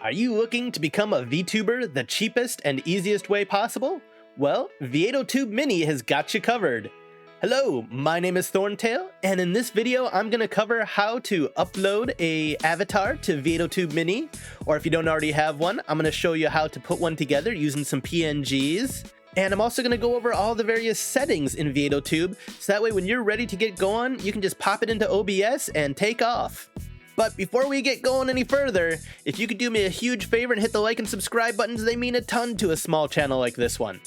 Are you looking to become a VTuber the cheapest and easiest way possible? Well, Veadotube Mini has got you covered. Hello, my name is Thorntail, and in this video I'm going to cover how to upload a avatar to Veadotube Mini, or if you don't already have one, I'm going to show you how to put one together using some PNGs. And I'm also going to go over all the various settings in Veadotube, so that way when you're ready to get going, you can just pop it into OBS and take off. But before we get going any further, if you could do me a huge favor and hit the like and subscribe buttons, they mean a ton to a small channel like this one.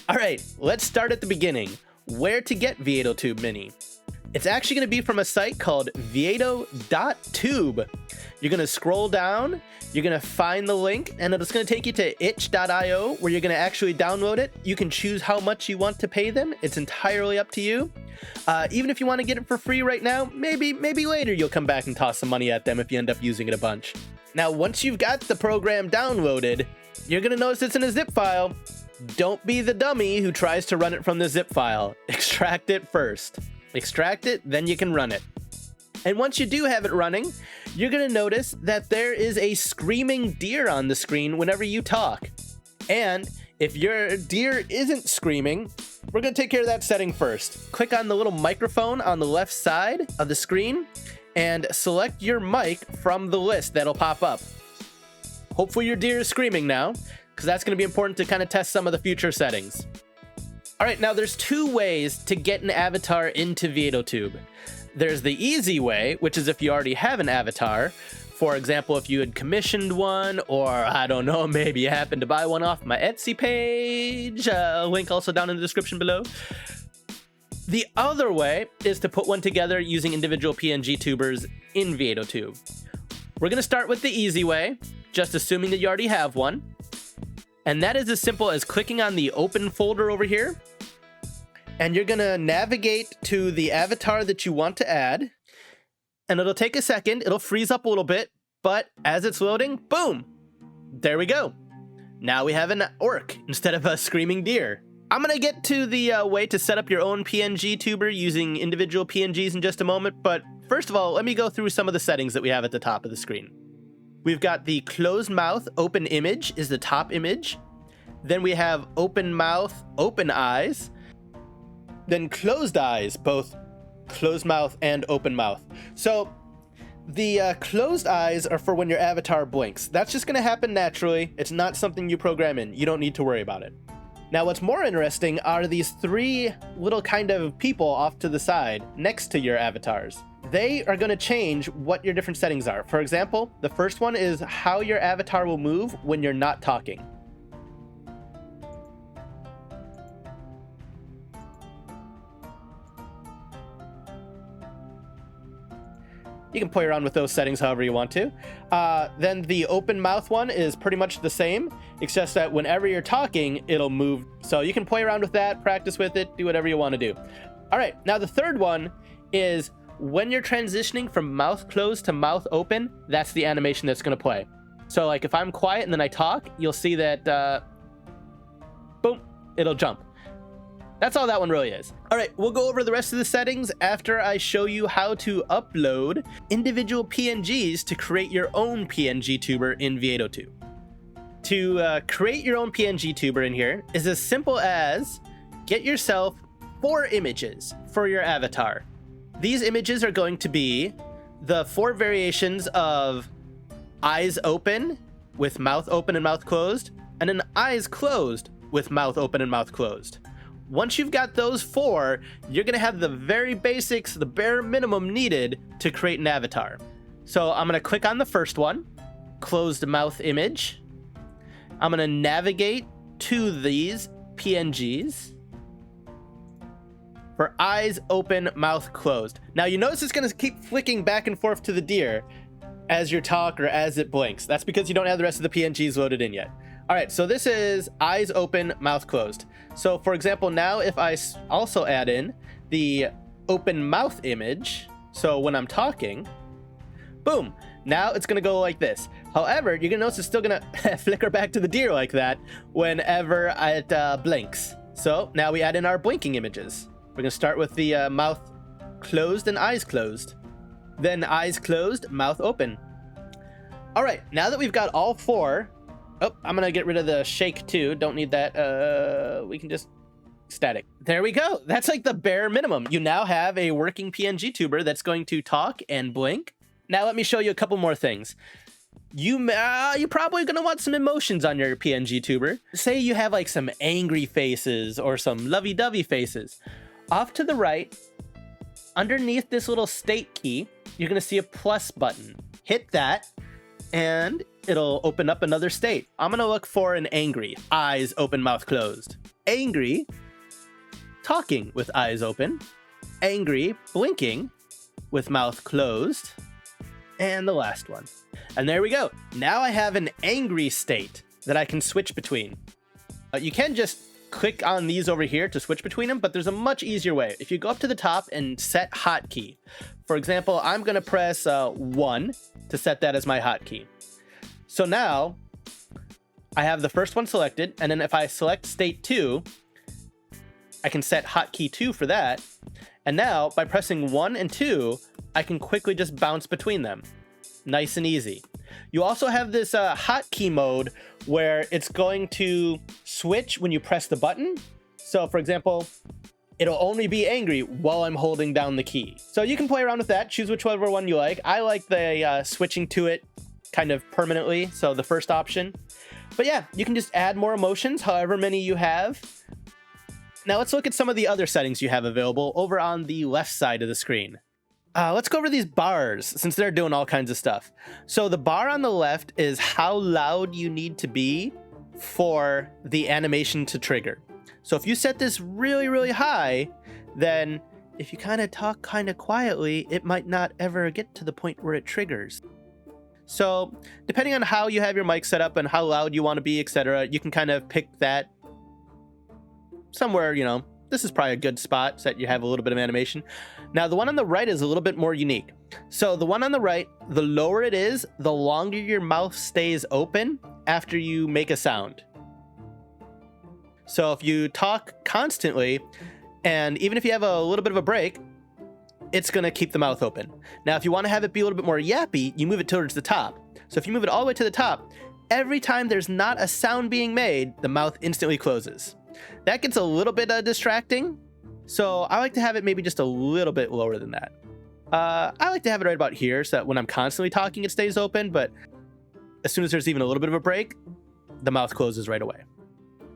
Alright, let's start at the beginning. Where to get Veadotube Mini? It's actually going to be from a site called Veadotube. You're going to scroll down, you're going to find the link, and it's going to take you to itch.io where you're going to actually download it. You can choose how much you want to pay them. It's entirely up to you. Even if you want to get it for free right now, maybe later you'll come back and toss some money at them if you end up using it a bunch. Now, once you've got the program downloaded, you're going to notice it's in a zip file. Don't be the dummy who tries to run it from the zip file. Extract it first. Extract it, then you can run it. And once you do have it running, you're going to notice that there is a screaming deer on the screen whenever you talk. And if your deer isn't screaming, we're going to take care of that setting first. Click on the little microphone on the left side of the screen and select your mic from the list that'll pop up. Hopefully your deer is screaming now, because that's going to be important to kind of test some of the future settings. Alright, now there's two ways to get an avatar into Veadotube. There's the easy way, which is if you already have an avatar. For example, if you had commissioned one, or I don't know, maybe you happened to buy one off my Etsy page. Link also down in the description below. The other way is to put one together using individual PNGTubers in Veadotube. We're going to start with the easy way, just assuming that you already have one. And that is as simple as clicking on the open folder over here. And you're going to navigate to the avatar that you want to add. And it'll take a second. It'll freeze up a little bit. But as it's loading, boom! There we go. Now we have an orc instead of a screaming deer. I'm going to get to the way to set up your own PNGTuber using individual PNGs in just a moment. But first of all, let me go through some of the settings that we have at the top of the screen. We've got the closed mouth, open image is the top image. Then we have open mouth, open eyes. Then closed eyes, both closed mouth and open mouth. So the closed eyes are for when your avatar blinks. That's just going to happen naturally. It's not something you program in. You don't need to worry about it. Now, what's more interesting are these three little kind of people off to the side next to your avatars. They are going to change what your different settings are. For example, the first one is how your avatar will move when you're not talking. You can play around with those settings however you want to. Then the open mouth one is pretty much the same. It's just that whenever you're talking, it'll move. So you can play around with that, practice with it, do whatever you want to do. All right, now the third one is when you're transitioning from mouth closed to mouth open, that's the animation that's going to play. So like if I'm quiet and then I talk, you'll see that, boom, it'll jump. That's all that one really is. All right, we'll go over the rest of the settings after I show you how to upload individual PNGs to create your own PNGTuber in Veadotube. To create your own PNGTuber in here is as simple as get yourself 4 images for your avatar. These images are going to be the 4 variations of eyes open with mouth open and mouth closed, and then eyes closed with mouth open and mouth closed. Once you've got those 4, you're going to have the very basics, the bare minimum needed to create an avatar. So I'm going to click on the first one, closed mouth image. I'm going to navigate to these PNGs for eyes open, mouth closed. Now you notice it's going to keep flicking back and forth to the deer as you talk or as it blinks. That's because you don't have the rest of the PNGs loaded in yet. All right, so this is eyes open, mouth closed. So for example, now if I also add in the open mouth image, so when I'm talking, boom, now it's gonna go like this. However, you're gonna notice it's still gonna flicker back to the deer like that whenever it blinks. So now we add in our blinking images. We're gonna start with the mouth closed and eyes closed. Then eyes closed, mouth open. All right, now that we've got all 4, oh, I'm gonna get rid of the shake too. Don't need that. We can just static. There we go. That's like the bare minimum. You now have a working PNGTuber that's going to talk and blink. Now let me show you a couple more things. You're probably gonna want some emotions on your PNGTuber. Say you have like some angry faces or some lovey-dovey faces. Off to the right, underneath this little state key, you're gonna see a plus button. Hit that, and it'll open up another state. I'm gonna look for an angry, eyes open, mouth closed. Angry, talking with eyes open. Angry, blinking with mouth closed. And the last one. And there we go. Now I have an angry state that I can switch between. You can just click on these over here to switch between them, but there's a much easier way. If you go up to the top and set hotkey, for example, I'm gonna press 1 to set that as my hotkey. So now I have the first one selected, and then if I select state 2, I can set hotkey 2 for that. And now by pressing 1 and 2, I can quickly just bounce between them. Nice and easy. You also have this hotkey mode where it's going to switch when you press the button. So for example, it'll only be angry while I'm holding down the key. So you can play around with that, choose whichever one you like. I like the switching to it kind of permanently, so the first option. But yeah, you can just add more emotions, however many you have. Now let's look at some of the other settings you have available over on the left side of the screen. Let's go over these bars, since they're doing all kinds of stuff. So the bar on the left is how loud you need to be for the animation to trigger. So if you set this really, really high, then if you kind of talk kind of quietly, it might not ever get to the point where it triggers. So depending on how you have your mic set up and how loud you want to be, etc., you can kind of pick that somewhere, you know, this is probably a good spot so that you have a little bit of animation. Now, the one on the right is a little bit more unique. So the one on the right, the lower it is, the longer your mouth stays open after you make a sound. So if you talk constantly, and even if you have a little bit of a break, it's going to keep the mouth open. Now, if you want to have it be a little bit more yappy, you move it towards the top. So if you move it all the way to the top, every time there's not a sound being made, the mouth instantly closes. That gets a little bit distracting, so I like to have it maybe just a little bit lower than that. I like to have it right about here so that when I'm constantly talking, it stays open, but as soon as there's even a little bit of a break, the mouth closes right away.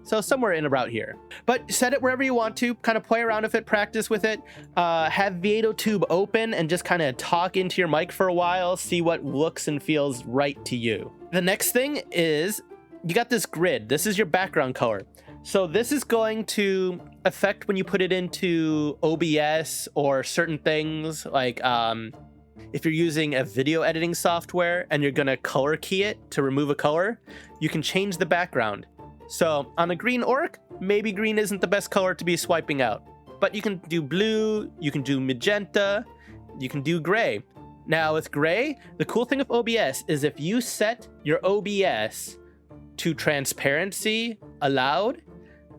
So somewhere in about here. But set it wherever you want to, kind of play around with it, practice with it, have Veadotube open and just kind of talk into your mic for a while, see what looks and feels right to you. The next thing is, you got this grid. This is your background color. So this is going to affect when you put it into OBS or certain things like if you're using a video editing software and you're gonna color key it to remove a color, you can change the background. So on a green orc, maybe green isn't the best color to be swiping out, but you can do blue, you can do magenta, you can do gray. Now with gray, the cool thing with OBS is if you set your OBS to transparency allowed,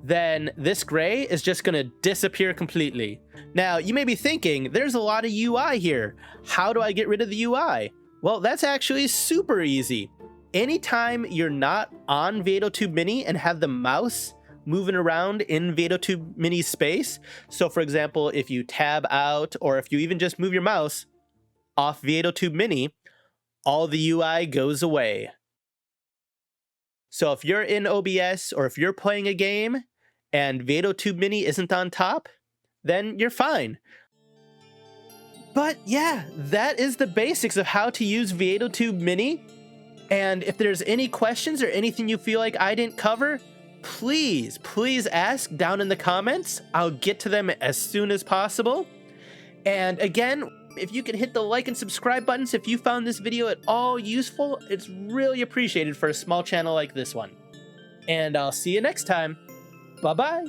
then this gray is just gonna disappear completely. Now, you may be thinking, there's a lot of UI here. How do I get rid of the UI? Well, that's actually super easy. Anytime you're not on Veadotube Mini and have the mouse moving around in Veadotube Mini space, so for example, if you tab out or if you even just move your mouse off Veadotube Mini, all the UI goes away. So if you're in OBS or if you're playing a game and Veadotube Mini isn't on top, then you're fine. But yeah, that is the basics of how to use Veadotube Mini. And if there's any questions or anything you feel like I didn't cover, please ask down in the comments. I'll get to them as soon as possible. And again, if you could hit the like and subscribe buttons if you found this video at all useful, it's really appreciated for a small channel like this one. And I'll see you next time. Bye-bye.